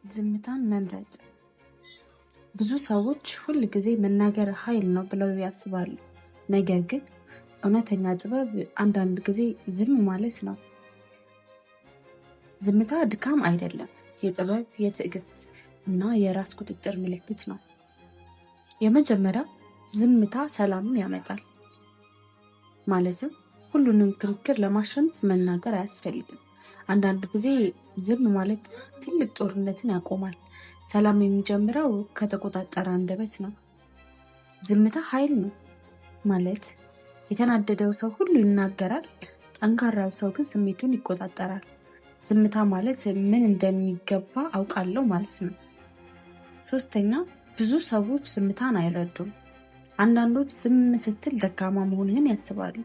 ዝምታን መምረጥ። ብዙ ሰዎች ሁል ጊዜ መናገር ኃይል ነው ብለው ያስባሉ። ነገር ግን እውነተኛ ጥበብ አንዳንድ ጊዜ ዝም ማለት ነው። ዝምታ ድካም አይደለም፣ የጥበብ፣ የትዕግስት እና የራስ ቁጥጥር ምልክት ነው። የመጀመሪያ ዝምታ ሰላምን ያመጣል። ማለትም ሁሉንም ክርክር ለማሸነፍ መናገር አያስፈልግም። አንዳንድ ጊዜ ዝም ማለት ትልቅ ጦርነትን ያቆማል። ሰላም የሚጀምረው ከተቆጣጠረ አንደበት ነው። ዝምታ ኃይል ነው ማለት የተናደደው ሰው ሁሉ ይናገራል፣ ጠንካራው ሰው ግን ስሜቱን ይቆጣጠራል። ዝምታ ማለት ምን እንደሚገባ አውቃለሁ ማለት ነው። ሶስተኛ፣ ብዙ ሰዎች ዝምታን አይረዱም። አንዳንዶች ዝም ስትል ደካማ መሆንህን ያስባሉ።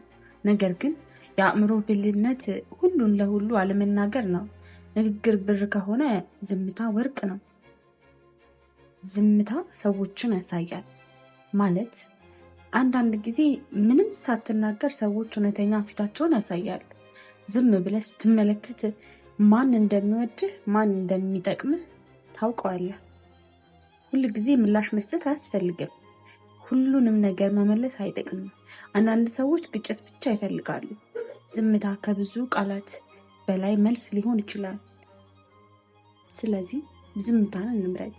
ነገር ግን የአእምሮ ብልህነት ሁሉን ለሁሉ አለመናገር ነው። ንግግር ብር ከሆነ ዝምታ ወርቅ ነው። ዝምታ ሰዎችን ያሳያል ማለት አንዳንድ ጊዜ ምንም ሳትናገር ሰዎች እውነተኛ ፊታቸውን ያሳያሉ። ዝም ብለህ ስትመለከት ማን እንደሚወድህ፣ ማን እንደሚጠቅምህ ታውቀዋለህ። ሁል ጊዜ ምላሽ መስጠት አያስፈልግም። ሁሉንም ነገር መመለስ አይጠቅምም። አንዳንድ ሰዎች ግጭት ብቻ ይፈልጋሉ። ዝምታ ከብዙ ቃላት በላይ መልስ ሊሆን ይችላል። ስለዚህ ዝምታን እንምረጥ።